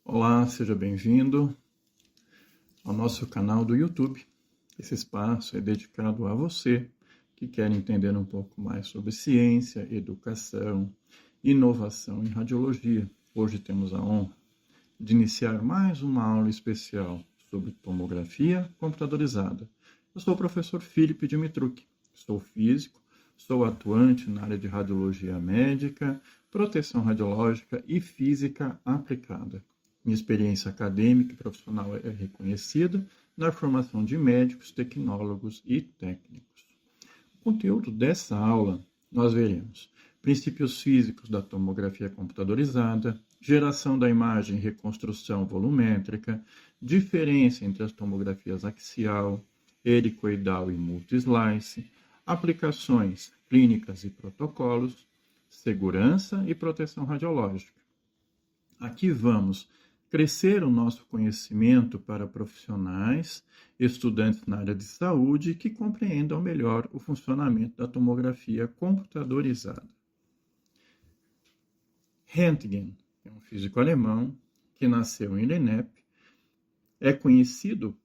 Olá, seja bem-vindo ao nosso canal do YouTube. Esse espaço é dedicado a você que quer entender um pouco mais sobre ciência, educação, inovação em radiologia. Hoje temos a honra de iniciar mais uma aula especial sobre tomografia computadorizada. Eu sou o professor Felipe Dimitruk, sou físico, sou atuante na área de radiologia médica, proteção radiológica e física aplicada. Minha experiência acadêmica e profissional é reconhecida na formação de médicos, tecnólogos e técnicos. No conteúdo dessa aula, nós veremos princípios físicos da tomografia computadorizada, geração da imagem e reconstrução volumétrica, diferença entre as tomografias axial, helicoidal e multi-slice, aplicações clínicas e protocolos, segurança e proteção radiológica. Aqui vamos crescer o nosso conhecimento para profissionais, estudantes na área de saúde que compreendam melhor o funcionamento da tomografia computadorizada. Röntgen é um físico alemão que nasceu em Lennep, é conhecido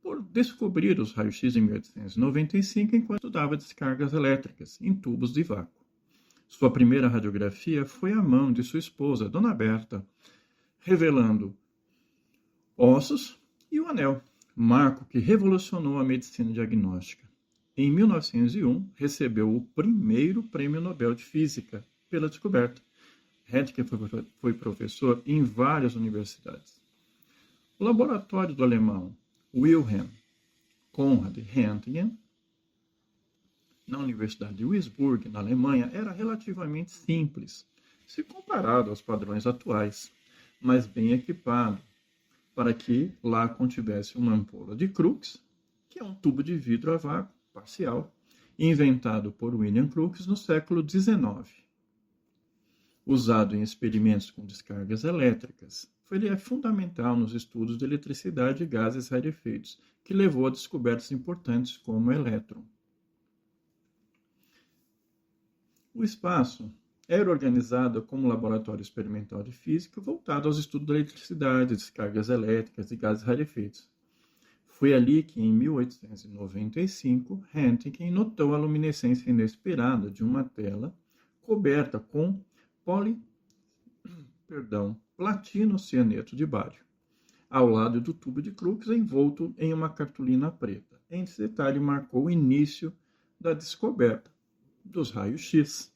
por descobrir os raios-x em 1895 enquanto dava descargas elétricas em tubos de vácuo. Sua primeira radiografia foi à mão de sua esposa, Dona Berta, revelando ossos e o anel, marco que revolucionou a medicina diagnóstica. Em 1901, recebeu o primeiro Prêmio Nobel de Física pela descoberta. Röntgen foi professor em várias universidades. O laboratório do alemão Wilhelm Conrad Röntgen, na Universidade de Würzburg, na Alemanha, era relativamente simples, se comparado aos padrões atuais, mas bem equipado, para que lá contivesse uma ampola de Crookes, que é um tubo de vidro a vácuo parcial, inventado por William Crookes no século XIX. Usado em experimentos com descargas elétricas, ele é fundamental nos estudos de eletricidade e gases rarefeitos, que levou a descobertas importantes como o elétron. O espaço era organizado como laboratório experimental de física voltado aos estudos da eletricidade, descargas elétricas e gases rarefeitos. Foi ali que, em 1895, Röntgen notou a luminescência inesperada de uma tela coberta com platino cianeto de bário, ao lado do tubo de Crookes envolto em uma cartolina preta. Esse detalhe marcou o início da descoberta dos raios-x.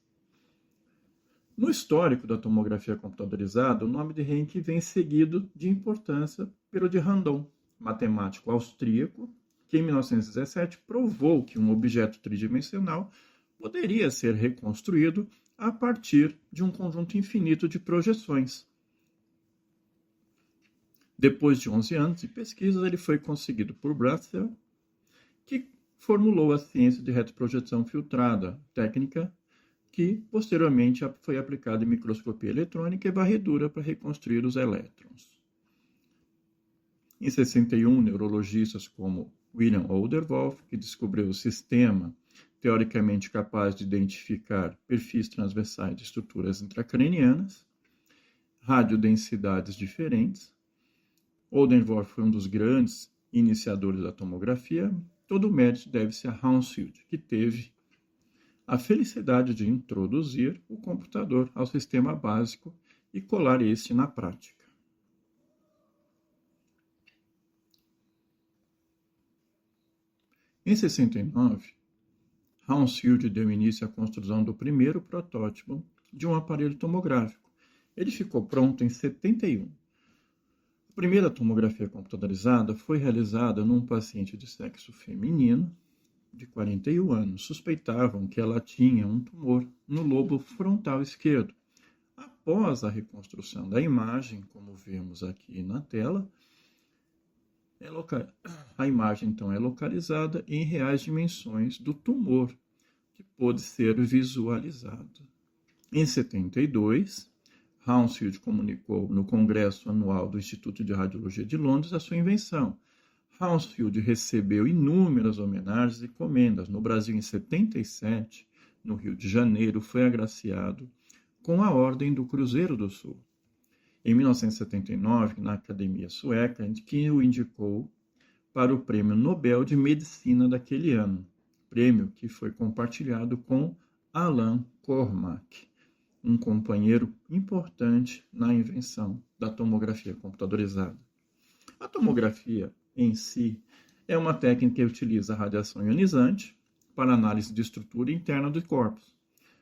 No histórico da tomografia computadorizada, o nome de Henke vem seguido de importância pelo de Randon, matemático austríaco, que em 1917 provou que um objeto tridimensional poderia ser reconstruído a partir de um conjunto infinito de projeções. Depois de 11 anos de pesquisas, ele foi conseguido por Brassel, que formulou a ciência de retroprojeção filtrada, técnica que posteriormente foi aplicada em microscopia eletrônica e varredura para reconstruir os elétrons. Em 61, neurologistas como William Olderwolf, que descobriu o sistema teoricamente capaz de identificar perfis transversais de estruturas intracranianas, radiodensidades diferentes. Oldenburg foi um dos grandes iniciadores da tomografia. Todo o mérito deve-se a Hounsfield, que teve a felicidade de introduzir o computador ao sistema básico e colar este na prática. Em 69, Hounsfield deu início à construção do primeiro protótipo de um aparelho tomográfico. Ele ficou pronto em 71. A primeira tomografia computadorizada foi realizada num paciente de sexo feminino de 41 anos. Suspeitavam que ela tinha um tumor no lobo frontal esquerdo. Após a reconstrução da imagem, como vemos aqui na tela, a imagem então é localizada em reais dimensões do tumor, que pôde ser visualizado. Em 72, Hounsfield comunicou no Congresso Anual do Instituto de Radiologia de Londres a sua invenção. Hounsfield recebeu inúmeras homenagens e comendas. No Brasil, em 77, no Rio de Janeiro, foi agraciado com a Ordem do Cruzeiro do Sul. em 1979, na Academia Sueca, que o indicou para o Prêmio Nobel de Medicina daquele ano, prêmio que foi compartilhado com Alan Cormack, um companheiro importante na invenção da tomografia computadorizada. A tomografia em si é uma técnica que utiliza a radiação ionizante para análise de estrutura interna do corpos.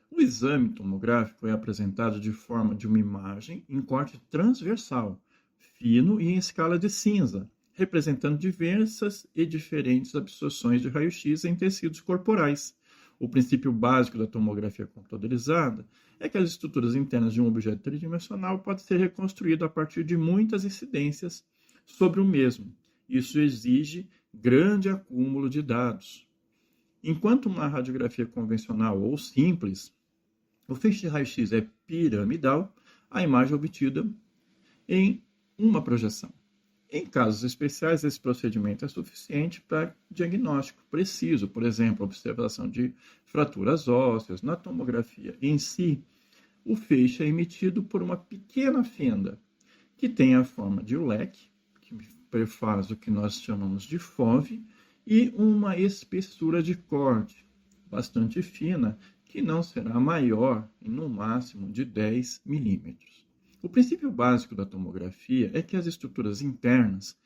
O exame tomográfico é apresentado de forma de uma imagem em corte transversal, fino e em escala de cinza, representando diversas e diferentes absorções de raio-x em tecidos corporais. O princípio básico da tomografia computadorizada é que as estruturas internas de um objeto tridimensional podem ser reconstruídas a partir de muitas incidências sobre o mesmo. Isso exige grande acúmulo de dados. Enquanto uma radiografia convencional ou simples, o feixe de raio-x é piramidal, a imagem é obtida em uma projeção. Em casos especiais, esse procedimento é suficiente para diagnóstico preciso, por exemplo, observação de fraturas ósseas. Na tomografia em si, o feixe é emitido por uma pequena fenda, que tem a forma de um leque, que prefaz o que nós chamamos de FOV, e uma espessura de corte bastante fina, que não será maior, no máximo, de 10 milímetros. O princípio básico da tomografia é que as estruturas internas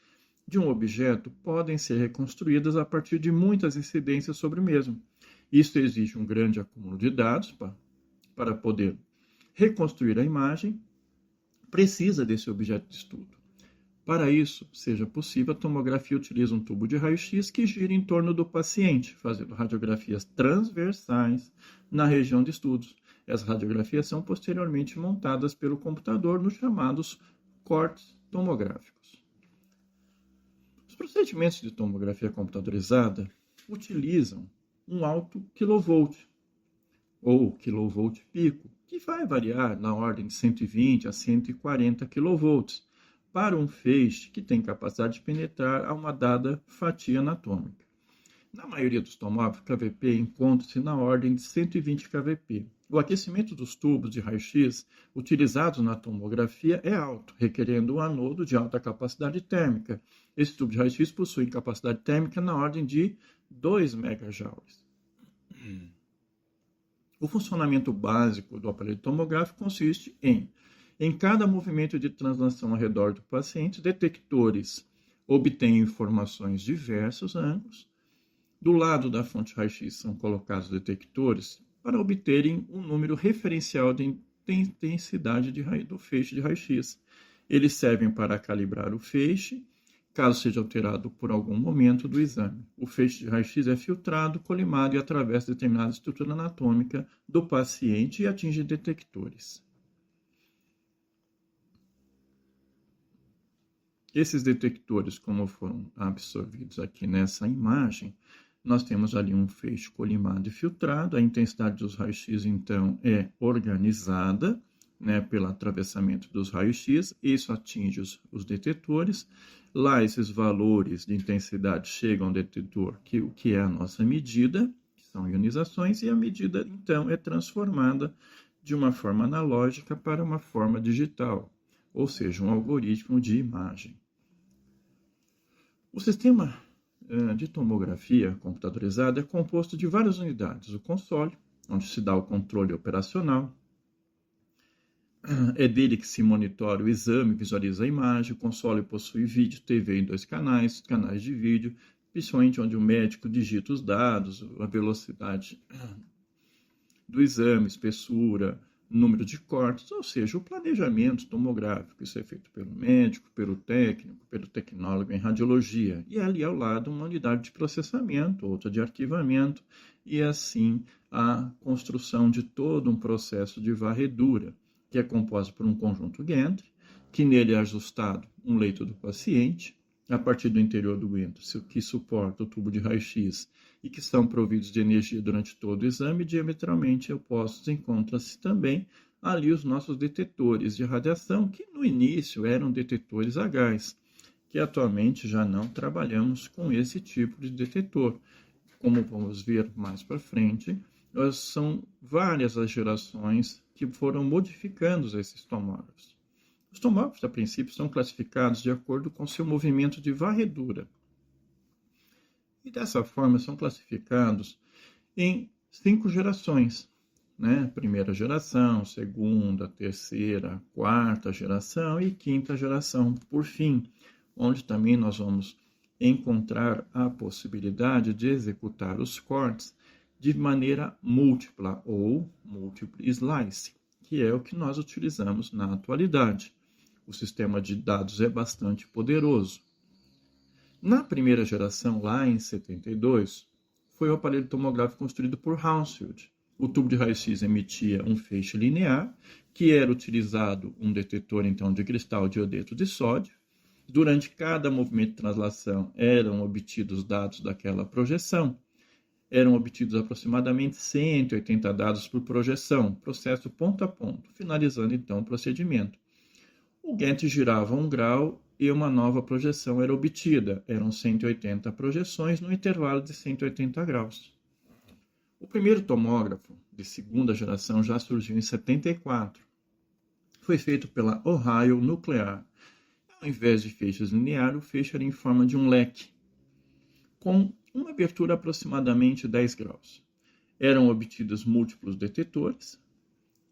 de um objeto podem ser reconstruídas a partir de muitas incidências sobre o mesmo. Isso exige um grande acúmulo de dados para poder reconstruir a imagem, precisa desse objeto de estudo. Para isso, seja possível, a tomografia utiliza um tubo de raio-x que gira em torno do paciente, fazendo radiografias transversais na região de estudos. As radiografias são posteriormente montadas pelo computador nos chamados cortes tomográficos. Os procedimentos de tomografia computadorizada utilizam um alto quilovolt, ou quilovolt pico, que vai variar na ordem de 120 a 140 kV, para um feixe que tem capacidade de penetrar a uma dada fatia anatômica. Na maioria dos tomógrafos, kVp encontra-se na ordem de 120 kVp. O aquecimento dos tubos de raio-x utilizados na tomografia é alto, requerendo um anodo de alta capacidade térmica. Esse tubo de raio-x possui capacidade térmica na ordem de 2 MJ. O funcionamento básico do aparelho tomográfico consiste em cada movimento de translação ao redor do paciente, detectores obtêm informações de diversos ângulos. Do lado da fonte raio-x são colocados detectores para obterem um número referencial de intensidade do feixe de raio-x. Eles servem para calibrar o feixe, caso seja alterado por algum momento do exame. O feixe de raio-x é filtrado, colimado e atravessa determinada estrutura anatômica do paciente e atinge detectores. Esses detectores, como foram absorvidos aqui nessa imagem, nós temos ali um feixe colimado e filtrado. A intensidade dos raios-x, então, é organizada, pelo atravessamento dos raios-x. Isso atinge os detetores. Lá, esses valores de intensidade chegam ao detetor, que é a nossa medida, que são ionizações, e a medida, então, é transformada de uma forma analógica para uma forma digital, ou seja, um algoritmo de imagem. O sistema de tomografia computadorizada é composto de várias unidades. O console, onde se dá o controle operacional, é dele que se monitora o exame, visualiza a imagem. O console possui vídeo, TV em 2 canais de vídeo, principalmente onde o médico digita os dados, a velocidade do exame, espessura, número de cortes, ou seja, o planejamento tomográfico. Isso é feito pelo médico, pelo técnico, pelo tecnólogo em radiologia. E ali ao lado uma unidade de processamento, outra de arquivamento, e assim a construção de todo um processo de varredura, que é composto por um conjunto Gantry, que nele é ajustado um leito do paciente, a partir do interior do Gantry, que suporta o tubo de raio-x e que são providos de energia durante todo o exame. Diametralmente opostos encontram-se também ali os nossos detetores de radiação, que no início eram detetores a gás, que atualmente já não trabalhamos com esse tipo de detetor. Como vamos ver mais para frente, são várias as gerações que foram modificando esses tomógrafos. Os tomógrafos, a princípio, são classificados de acordo com seu movimento de varredura. E dessa forma são classificados em 5 gerações, né? Primeira geração, segunda, terceira, quarta geração e quinta geração, por fim, onde também nós vamos encontrar a possibilidade de executar os cortes de maneira múltipla ou múltiple slice, que é o que nós utilizamos na atualidade. O sistema de dados é bastante poderoso. Na primeira geração, lá em 72, foi o aparelho tomográfico construído por Hounsfield. O tubo de raio-x emitia um feixe linear, que era utilizado um detetor então de cristal de iodeto de sódio. Durante cada movimento de translação eram obtidos dados daquela projeção. Eram obtidos aproximadamente 180 dados por projeção, processo ponto a ponto, finalizando então o procedimento. O Gantt girava 1 grau e uma nova projeção era obtida. Eram 180 projeções no intervalo de 180 graus. O primeiro tomógrafo de segunda geração já surgiu em 74. Foi feito pela Ohio Nuclear. Ao invés de feixes lineares, o feixe era em forma de um leque, com uma abertura aproximadamente 10 graus. Eram obtidos múltiplos detetores,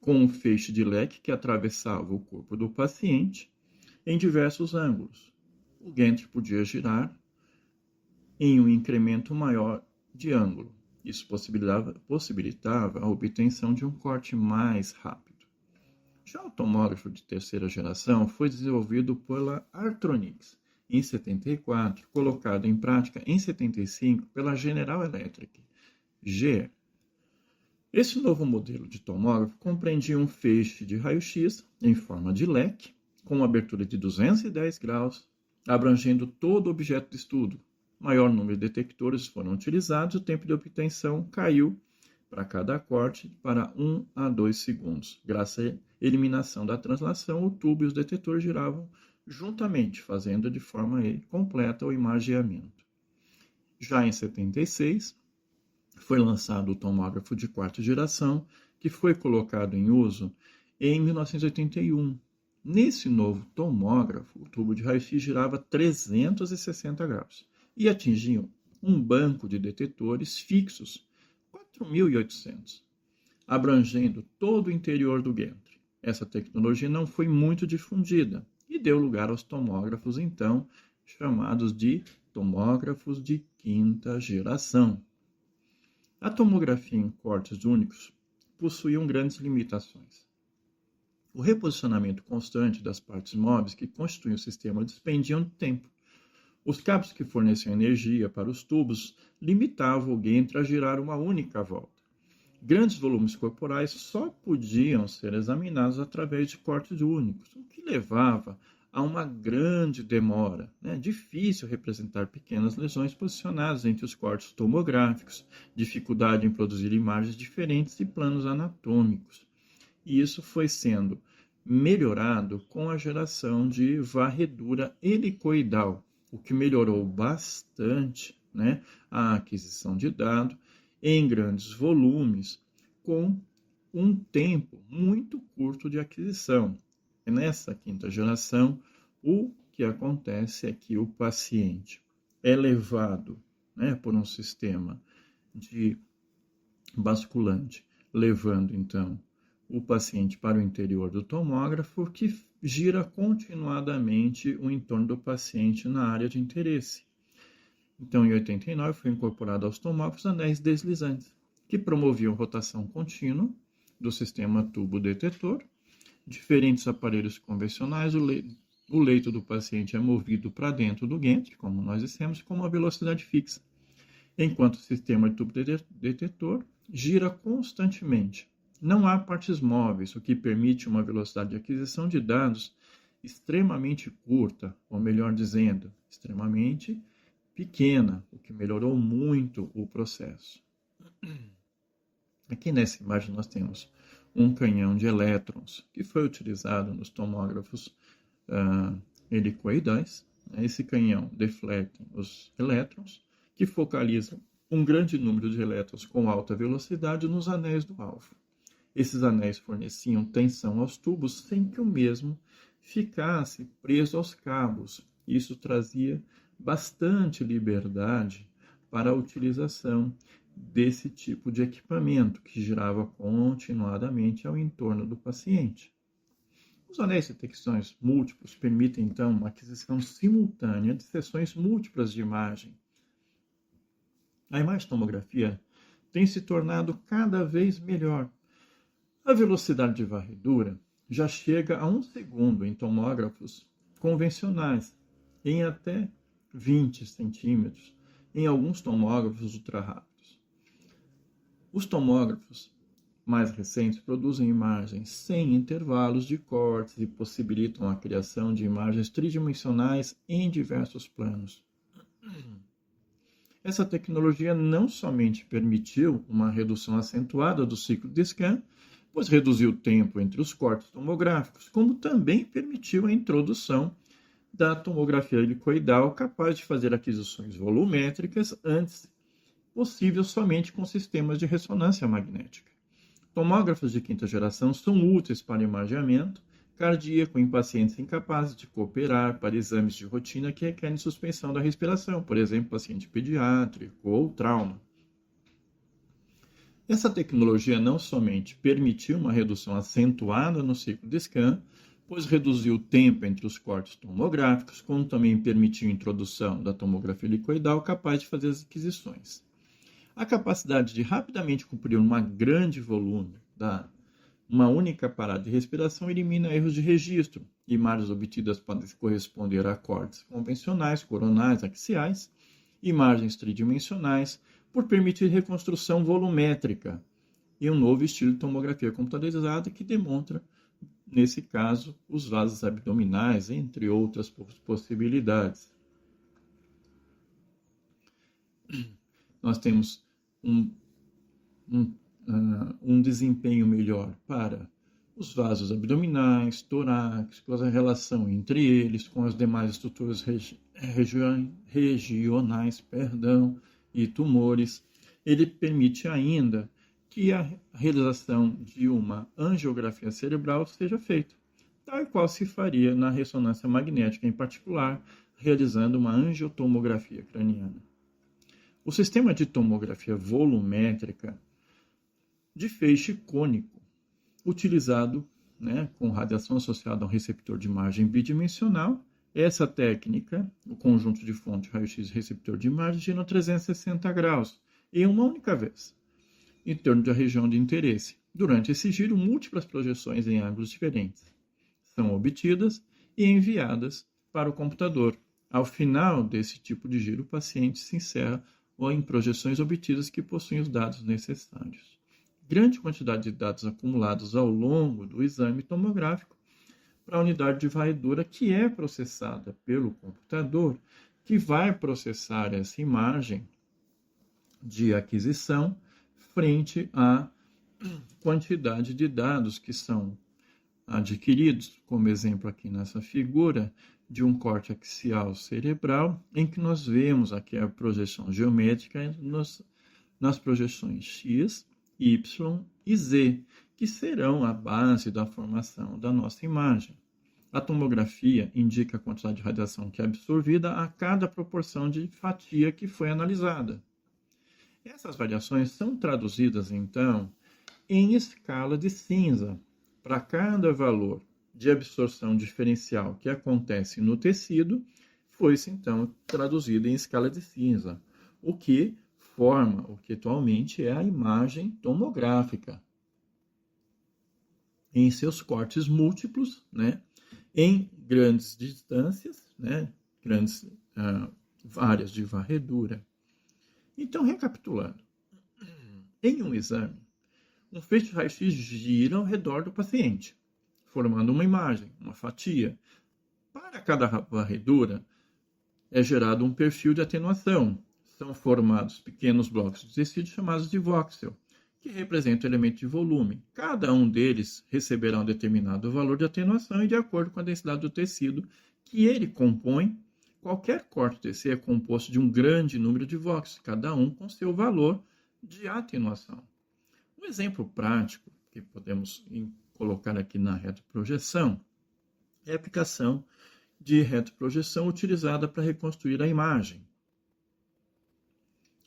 com um feixe de leque que atravessava o corpo do paciente em diversos ângulos. O Gantt podia girar em um incremento maior de ângulo. Isso possibilitava a obtenção de um corte mais rápido. Já o tomógrafo de terceira geração foi desenvolvido pela Artronix em 74, colocado em prática em 75 pela General Electric, GE. Esse novo modelo de tomógrafo compreendia um feixe de raio-x em forma de leque, com uma abertura de 210 graus, abrangendo todo o objeto de estudo. Maior número de detectores foram utilizados e o tempo de obtenção caiu para cada corte para 1 a 2 segundos. Graças à eliminação da translação, o tubo e os detetores giravam juntamente, fazendo de forma completa o imageamento. Já em 76, foi lançado o tomógrafo de quarta geração, que foi colocado em uso em 1981. Nesse novo tomógrafo, o tubo de raio-x girava 360 graus e atingia um banco de detetores fixos, 4.800, abrangendo todo o interior do gantry. Essa tecnologia não foi muito difundida e deu lugar aos tomógrafos, então, chamados de tomógrafos de quinta geração. A tomografia em cortes únicos possuía grandes limitações. O reposicionamento constante das partes móveis que constituem o sistema despendiam de tempo. Os cabos que forneciam energia para os tubos limitavam o gantry a girar uma única volta. Grandes volumes corporais só podiam ser examinados através de cortes únicos, o que levava a uma grande demora. Difícil representar pequenas lesões posicionadas entre os cortes tomográficos, dificuldade em produzir imagens diferentes de planos anatômicos. E isso foi sendo melhorado com a geração de varredura helicoidal, o que melhorou bastante a aquisição de dados em grandes volumes com um tempo muito curto de aquisição. E nessa quinta geração, o que acontece é que o paciente é levado por um sistema de basculante, levando então o paciente para o interior do tomógrafo, que gira continuadamente o entorno do paciente na área de interesse. Então, em 89, foi incorporado aos tomógrafos anéis deslizantes, que promoviam rotação contínua do sistema tubo-detetor. Diferentes aparelhos convencionais, o leito do paciente é movido para dentro do gantry, como nós dissemos, com uma velocidade fixa, enquanto o sistema tubo-detetor gira constantemente. Não há partes móveis, o que permite uma velocidade de aquisição de dados extremamente curta, ou melhor dizendo, extremamente pequena, o que melhorou muito o processo. Aqui nessa imagem nós temos um canhão de elétrons que foi utilizado nos tomógrafos helicoidais. Esse canhão deflete os elétrons, que focalizam um grande número de elétrons com alta velocidade nos anéis do alvo. Esses anéis forneciam tensão aos tubos sem que o mesmo ficasse preso aos cabos. Isso trazia bastante liberdade para a utilização desse tipo de equipamento, que girava continuadamente ao entorno do paciente. Os anéis de detecções múltiplos permitem, então, uma aquisição simultânea de seções múltiplas de imagem. A imagem-tomografia tem se tornado cada vez melhor. A velocidade de varredura já chega a 1 segundo em tomógrafos convencionais, em até 20 centímetros, em alguns tomógrafos ultra-rápidos. Os tomógrafos mais recentes produzem imagens sem intervalos de cortes e possibilitam a criação de imagens tridimensionais em diversos planos. Essa tecnologia não somente permitiu uma redução acentuada do ciclo de scan, pois reduziu o tempo entre os cortes tomográficos, como também permitiu a introdução da tomografia helicoidal, capaz de fazer aquisições volumétricas antes possível somente com sistemas de ressonância magnética. Tomógrafos de quinta geração são úteis para imageamento cardíaco em pacientes incapazes de cooperar para exames de rotina que requerem suspensão da respiração, por exemplo, paciente pediátrico ou trauma. Essa tecnologia não somente permitiu uma redução acentuada no ciclo de scan, pois reduziu o tempo entre os cortes tomográficos, como também permitiu a introdução da tomografia helicoidal capaz de fazer as aquisições. A capacidade de rapidamente cumprir um grande volume uma única parada de respiração elimina erros de registro. Imagens obtidas podem corresponder a cortes convencionais, coronais, axiais, imagens tridimensionais, por permitir reconstrução volumétrica e um novo estilo de tomografia computadorizada que demonstra, nesse caso, os vasos abdominais, entre outras possibilidades. Nós temos um desempenho melhor para os vasos abdominais, torácicos, a relação entre eles com as demais estruturas regionais, e tumores. Ele permite ainda que a realização de uma angiografia cerebral seja feita, tal qual se faria na ressonância magnética, em particular, realizando uma angiotomografia craniana. O sistema de tomografia volumétrica de feixe cônico, utilizado com radiação associada a um receptor de imagem bidimensional. Essa técnica, o conjunto de fonte raio-x e receptor de imagem, gira 360 graus em uma única vez, em torno da região de interesse. Durante esse giro, múltiplas projeções em ângulos diferentes são obtidas e enviadas para o computador. Ao final desse tipo de giro, o paciente se encerra ou em projeções obtidas que possuem os dados necessários. Grande quantidade de dados acumulados ao longo do exame tomográfico para a unidade de varredura que é processada pelo computador, que vai processar essa imagem de aquisição frente à quantidade de dados que são adquiridos, como exemplo aqui nessa figura, de um corte axial cerebral, em que nós vemos aqui a projeção geométrica nas projeções X, Y e Z, que serão a base da formação da nossa imagem. A tomografia indica a quantidade de radiação que é absorvida a cada proporção de fatia que foi analisada. Essas variações são traduzidas, então, em escala de cinza. Para cada valor de absorção diferencial que acontece no tecido, foi-se, então, traduzido em escala de cinza, o que forma o que atualmente é a imagem tomográfica, em seus cortes múltiplos, em grandes distâncias, grandes áreas de varredura. Então, recapitulando, em um exame, um feixe de raio-x gira ao redor do paciente, formando uma imagem, uma fatia. Para cada varredura, é gerado um perfil de atenuação. São formados pequenos blocos de tecido chamados de voxel, que representam elementos de volume. Cada um deles receberá um determinado valor de atenuação e de acordo com a densidade do tecido que ele compõe. Qualquer corte TC é composto de um grande número de voxels, cada um com seu valor de atenuação. Um exemplo prático que podemos colocar aqui na retroprojeção é a aplicação de retroprojeção utilizada para reconstruir a imagem.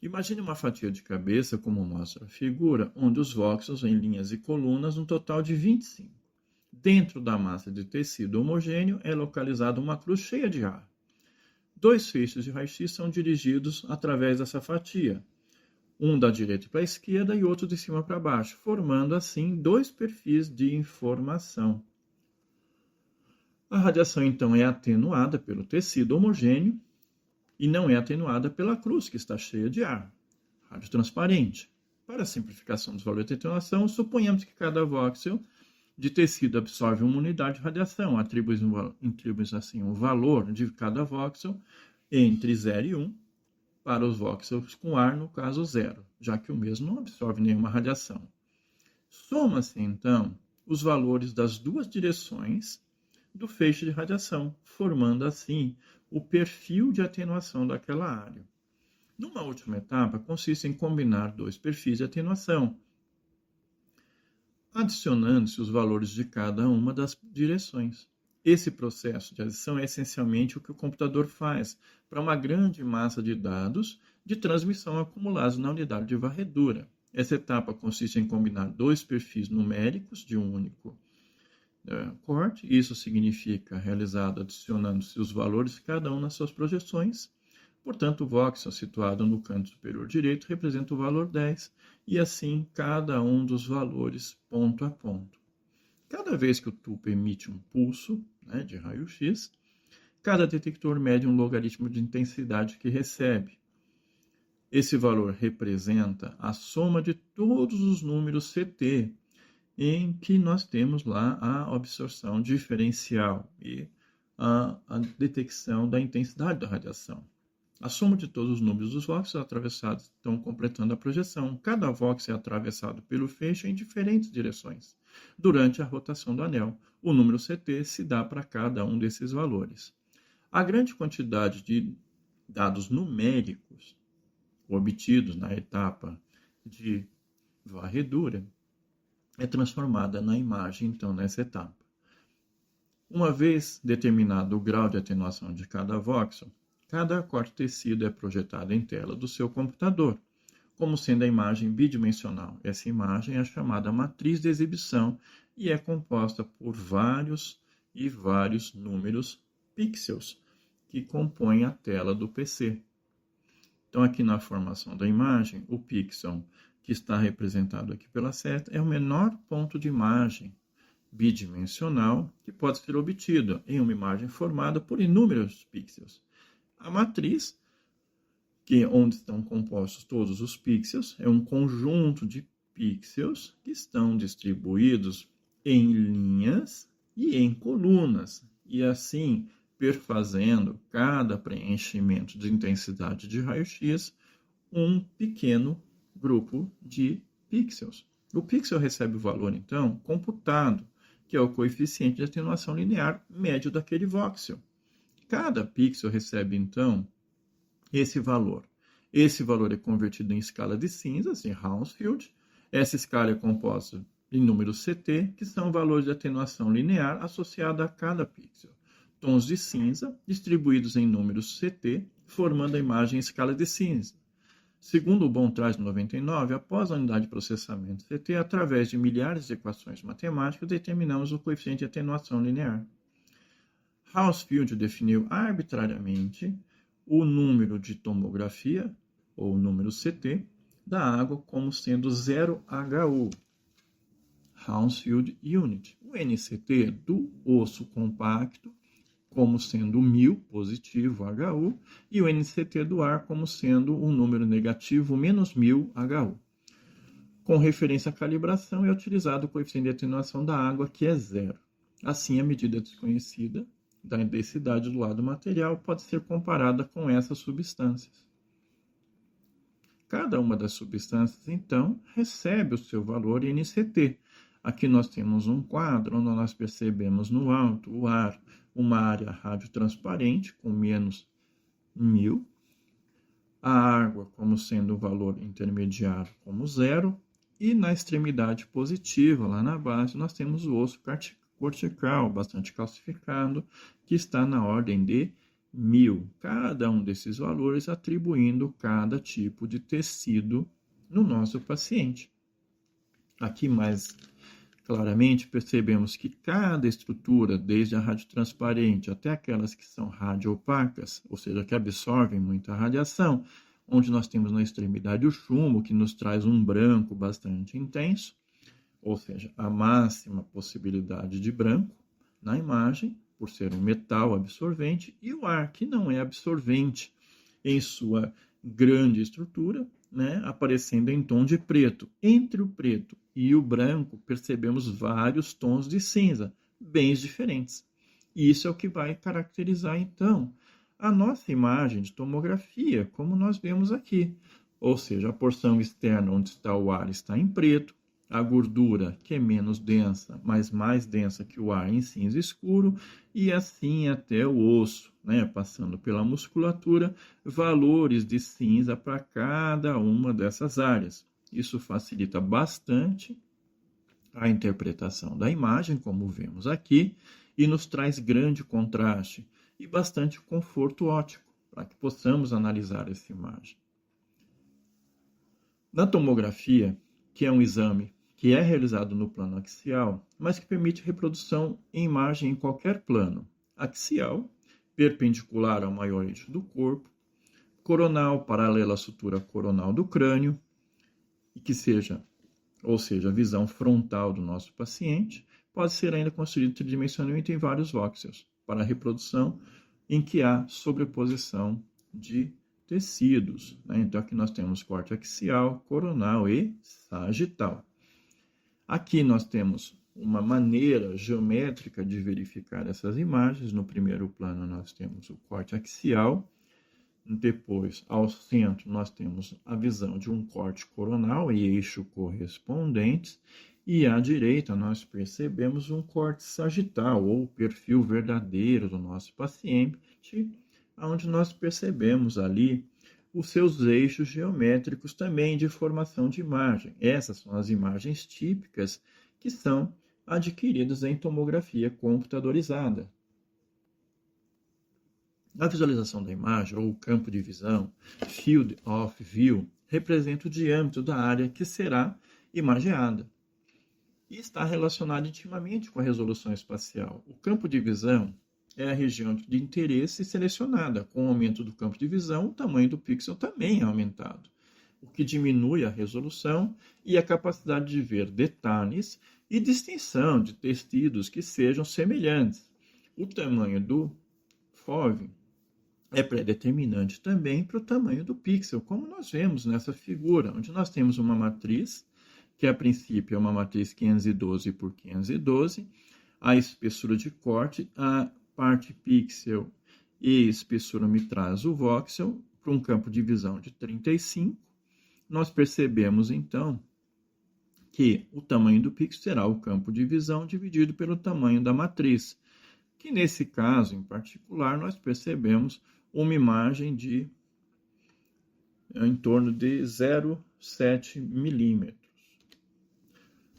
Imagine uma fatia de cabeça, como mostra a figura, onde os voxels em linhas e colunas, um total de 25. Dentro da massa de tecido homogêneo é localizada uma cruz cheia de ar. 2 feixes de raio-x são dirigidos através dessa fatia, um da direita para a esquerda e outro de cima para baixo, formando assim 2 perfis de informação. A radiação, então, é atenuada pelo tecido homogêneo e não é atenuada pela cruz, que está cheia de ar, radiotransparente. Para a simplificação dos valores de atenuação, suponhamos que cada voxel de tecido absorve uma unidade de radiação. Atribuímos assim o valor de cada voxel entre 0 e 1 para os voxels com ar, no caso 0, já que o mesmo não absorve nenhuma radiação. Soma-se, então, os valores das 2 direções do feixe de radiação, formando assim o perfil de atenuação daquela área. Numa última etapa, consiste em combinar 2 perfis de atenuação, adicionando-se os valores de cada uma das direções. Esse processo de adição é essencialmente o que o computador faz para uma grande massa de dados de transmissão acumulados na unidade de varredura. Essa etapa consiste em combinar 2 perfis numéricos de um único corte. Isso significa realizado adicionando-se os valores de cada um nas suas projeções. Portanto, o voxel situado no canto superior direito representa o valor 10, e assim cada um dos valores ponto a ponto. Cada vez que o tubo emite um pulso de raio-x, cada detector mede um logaritmo de intensidade que recebe. Esse valor representa a soma de todos os números CT, em que nós temos lá a absorção diferencial e a detecção da intensidade da radiação. A soma de todos os números dos voxels atravessados estão completando a projeção. Cada voxel é atravessado pelo feixe em diferentes direções. Durante a rotação do anel, o número CT se dá para cada um desses valores. A grande quantidade de dados numéricos obtidos na etapa de varredura é transformada na imagem, então, nessa etapa. Uma vez determinado o grau de atenuação de cada voxel, cada corte tecido é projetado em tela do seu computador, como sendo a imagem bidimensional. Essa imagem é chamada matriz de exibição e é composta por vários números pixels que compõem a tela do PC. Então, aqui na formação da imagem, o pixel que está representado aqui pela seta é o menor ponto de imagem bidimensional que pode ser obtido em uma imagem formada por inúmeros pixels. A matriz, onde estão compostos todos os pixels, é um conjunto de pixels que estão distribuídos em linhas e em colunas, e assim perfazendo cada preenchimento de intensidade de raio-x um pequeno grupo de pixels. O pixel recebe o valor, então, computado, que é o coeficiente de atenuação linear médio daquele voxel. Cada pixel recebe, então, esse valor. Esse valor é convertido em escala de cinzas, em Hounsfield. Essa escala é composta de números CT, que são valores de atenuação linear associados a cada pixel. Tons de cinza distribuídos em números CT, formando a imagem em escala de cinza. Segundo o Bontrager 99, após a unidade de processamento CT, através de milhares de equações matemáticas, determinamos o coeficiente de atenuação linear. Hounsfield definiu arbitrariamente o número de tomografia, ou número CT, da água como sendo 0HU, Hounsfield Unit. O NCT do osso compacto como sendo 1000 positivo HU e o NCT do ar como sendo um número negativo menos 1000 HU. Com referência à calibração é utilizado o coeficiente de atenuação da água, que é 0. Assim, a medida desconhecida da densidade do lado material pode ser comparada com essas substâncias. Cada uma das substâncias, então, recebe o seu valor em NCT. Aqui nós temos um quadro onde nós percebemos no alto o ar, uma área radiotransparente com menos 1000, a água como sendo o valor intermediário como 0, e na extremidade positiva, lá na base, nós temos o osso cortical, bastante calcificado, que está na ordem de 1000. Cada um desses valores atribuindo cada tipo de tecido no nosso paciente. Aqui mais claramente percebemos que cada estrutura, desde a radiotransparente até aquelas que são radioopacas, ou seja, que absorvem muita radiação, onde nós temos na extremidade o chumbo, que nos traz um branco bastante intenso, ou seja, a máxima possibilidade de branco na imagem, por ser um metal absorvente, e o ar, que não é absorvente em sua grande estrutura, né, aparecendo em tom de preto. Entre o preto e o branco, percebemos vários tons de cinza, bem diferentes. E isso é o que vai caracterizar, então, a nossa imagem de tomografia, como nós vemos aqui. Ou seja, a porção externa onde está o ar está em preto, a gordura, que é menos densa, mas mais densa que o ar, em cinza escuro, e assim até o osso, né? Passando pela musculatura, valores de cinza para cada uma dessas áreas. Isso facilita bastante a interpretação da imagem, como vemos aqui, e nos traz grande contraste e bastante conforto óptico, para que possamos analisar essa imagem. Na tomografia, que é um exame que é realizado no plano axial, mas que permite reprodução em imagem em qualquer plano, axial, perpendicular ao maior eixo do corpo, coronal, paralelo à sutura coronal do crânio, e que seja, ou seja, a visão frontal do nosso paciente, pode ser ainda construído tridimensionalmente em vários voxels, para a reprodução em que há sobreposição de tecidos. Né? Então, aqui nós temos corte axial, coronal e sagital. Aqui nós temos uma maneira geométrica de verificar essas imagens. No primeiro plano nós temos o corte axial. Depois, ao centro, nós temos a visão de um corte coronal e eixo correspondentes. E à direita nós percebemos um corte sagital, ou perfil verdadeiro do nosso paciente, onde nós percebemos ali os seus eixos geométricos também de formação de imagem. Essas são as imagens típicas que são adquiridas em tomografia computadorizada. A visualização da imagem, ou campo de visão, field of view, representa o diâmetro da área que será imageada e está relacionado intimamente com a resolução espacial. O campo de visão é a região de interesse selecionada. Com o aumento do campo de visão, o tamanho do pixel também é aumentado, o que diminui a resolução e a capacidade de ver detalhes e distinção de tecidos que sejam semelhantes. O tamanho do FOV é predeterminante também para o tamanho do pixel, como nós vemos nessa figura, onde nós temos uma matriz, que a princípio é uma matriz 512 por 512, a espessura de corte, a parte pixel e espessura me traz o voxel para um campo de visão de 35. Nós percebemos, então, que o tamanho do pixel será o campo de visão dividido pelo tamanho da matriz, que nesse caso, em particular, nós percebemos uma imagem de em torno de 0,7 milímetros.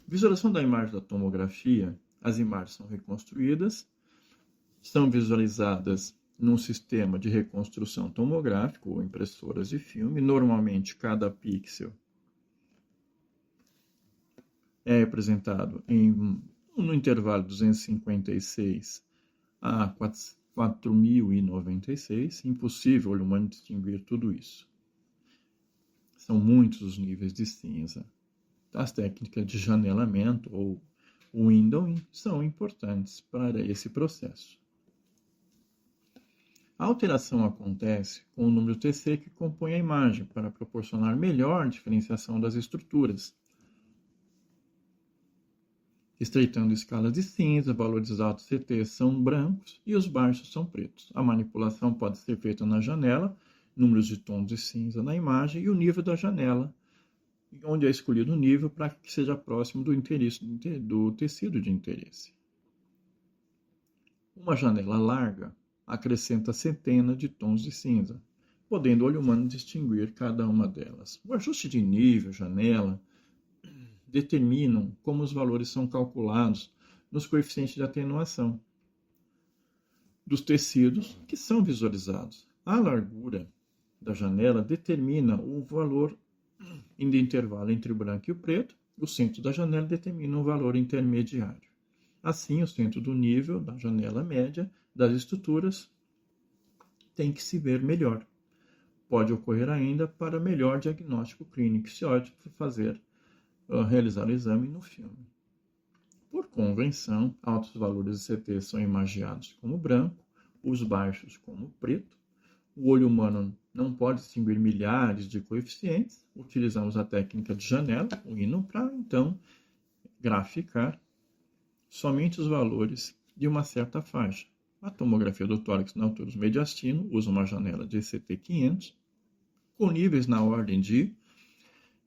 Visualização da imagem da tomografia. As imagens são reconstruídas, são visualizadas num sistema de reconstrução tomográfico ou impressoras de filme. Normalmente, cada pixel é representado no intervalo 256 a 4096. Impossível o olho humano distinguir tudo isso. São muitos os níveis de cinza. As técnicas de janelamento ou windowing são importantes para esse processo. A alteração acontece com o número TC que compõe a imagem para proporcionar melhor diferenciação das estruturas. Estreitando escalas de cinza, valores altos CT são brancos e os baixos são pretos. A manipulação pode ser feita na janela, números de tons de cinza na imagem e o nível da janela, onde é escolhido o nível para que seja próximo do tecido de interesse. Uma janela larga acrescenta centenas de tons de cinza, podendo o olho humano distinguir cada uma delas. O ajuste de nível, janela, determinam como os valores são calculados nos coeficientes de atenuação dos tecidos que são visualizados. A largura da janela determina o valor de intervalo entre o branco e o preto. O centro da janela determina um valor intermediário. Assim, o centro do nível da janela média das estruturas tem que se ver melhor. Pode ocorrer ainda para melhor diagnóstico clínico, se ótimo realizar o exame no filme. Por convenção, altos valores de CT são imagiados como branco, os baixos como preto. O olho humano não pode distinguir milhares de coeficientes. Utilizamos a técnica de janela, o hino, para então graficar somente os valores de uma certa faixa. A tomografia do tórax na altura do mediastino usa uma janela de CT 500, com níveis na ordem de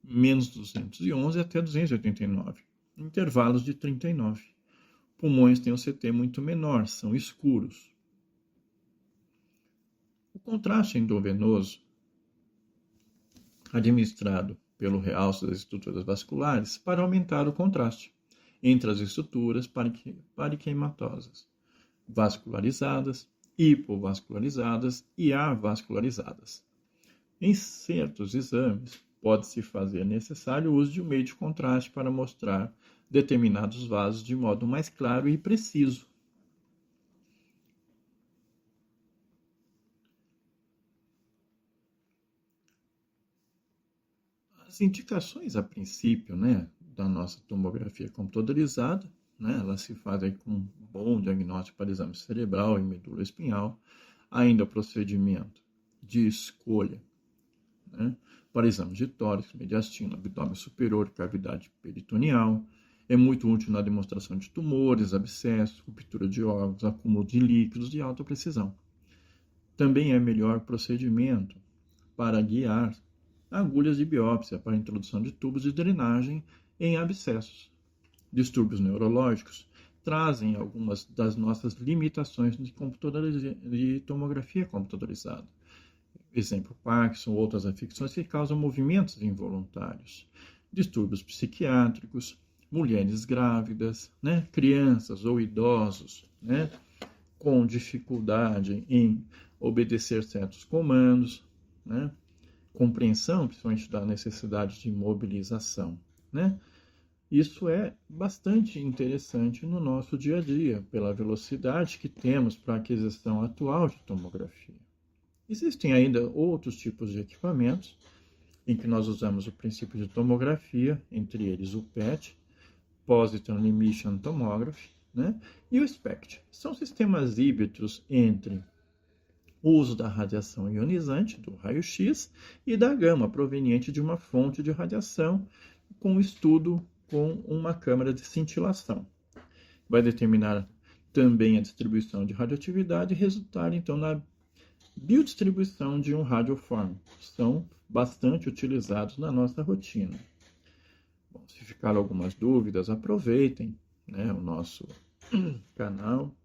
menos 211 até 289, intervalos de 39. Pulmões têm um CT muito menor, são escuros. O contraste endovenoso, administrado pelo realce das estruturas vasculares para aumentar o contraste entre as estruturas parenquimatosas, vascularizadas, hipovascularizadas e avascularizadas. Em certos exames, pode-se fazer necessário o uso de um meio de contraste para mostrar determinados vasos de modo mais claro e preciso. As indicações, a princípio, da nossa tomografia computadorizada, ela se faz aí com um bom diagnóstico para exame cerebral e medula espinhal, ainda o procedimento de escolha, para exames de tórax, mediastino, abdômen superior, cavidade peritoneal. É muito útil na demonstração de tumores, abscessos, ruptura de órgãos, acúmulo de líquidos de alta precisão. Também é melhor procedimento para guiar agulhas de biópsia para a introdução de tubos de drenagem em abscessos. Distúrbios neurológicos trazem algumas das nossas limitações de tomografia computadorizada. Exemplo, Parkinson, outras afecções que causam movimentos involuntários. Distúrbios psiquiátricos, mulheres grávidas, crianças ou idosos, com dificuldade em obedecer certos comandos, compreensão, principalmente da necessidade de mobilização, Isso é bastante interessante no nosso dia a dia, pela velocidade que temos para a aquisição atual de tomografia. Existem ainda outros tipos de equipamentos em que nós usamos o princípio de tomografia, entre eles o PET, Positron Emission Tomography, e o SPECT. São sistemas híbridos entre o uso da radiação ionizante, do raio-x, e da gama proveniente de uma fonte de radiação, com estudo com uma câmara de cintilação. Vai determinar também a distribuição de radioatividade e resultar, então, na biodistribuição de um radiofórmio. São bastante utilizados na nossa rotina. Bom, se ficaram algumas dúvidas, aproveitem o nosso canal,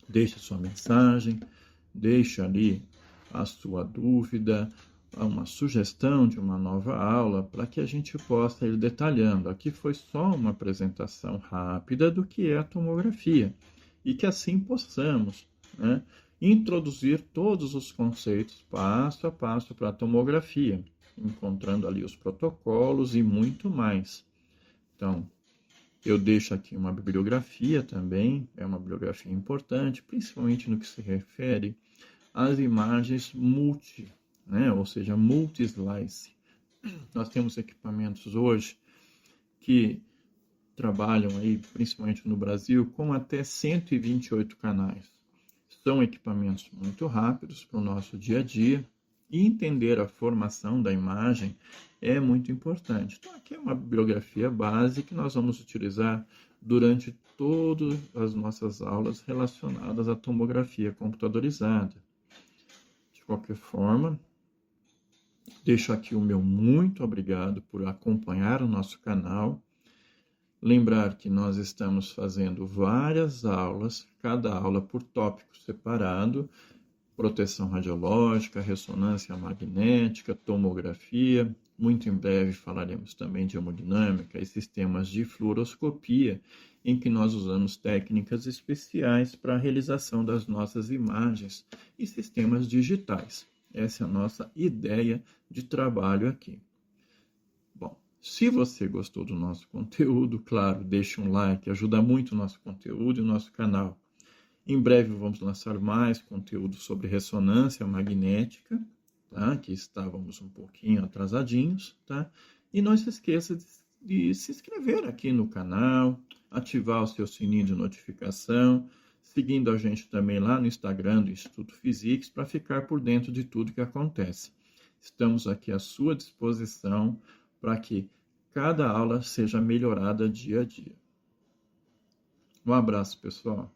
deixe sua mensagem, deixe ali a sua dúvida, uma sugestão de uma nova aula para que a gente possa ir detalhando. Aqui foi só uma apresentação rápida do que é a tomografia e que assim possamos introduzir todos os conceitos passo a passo para a tomografia, encontrando ali os protocolos e muito mais. Então, eu deixo aqui uma bibliografia também, é uma bibliografia importante, principalmente no que se refere às imagens ou seja, multi-slice. Nós temos equipamentos hoje que trabalham aí, principalmente no Brasil, com até 128 canais. São equipamentos muito rápidos para o nosso dia a dia e entender a formação da imagem é muito importante. Então, aqui é uma bibliografia base que nós vamos utilizar durante todas as nossas aulas relacionadas à tomografia computadorizada. De qualquer forma, deixo aqui o meu muito obrigado por acompanhar o nosso canal. Lembrar que nós estamos fazendo várias aulas, cada aula por tópico separado, proteção radiológica, ressonância magnética, tomografia, Muito em breve falaremos também de hemodinâmica e sistemas de fluoroscopia, em que nós usamos técnicas especiais para a realização das nossas imagens e sistemas digitais. Essa é a nossa ideia de trabalho aqui. Bom, se você gostou do nosso conteúdo, claro, deixe um like, ajuda muito o nosso conteúdo e o nosso canal. Em breve vamos lançar mais conteúdo sobre ressonância magnética, tá? Que estávamos um pouquinho atrasadinhos, tá? E não se esqueça de se inscrever aqui no canal, ativar o seu sininho de notificação, seguindo a gente também lá no Instagram do Instituto Physics para ficar por dentro de tudo que acontece. Estamos aqui à sua disposição para que cada aula seja melhorada dia a dia. Um abraço, pessoal.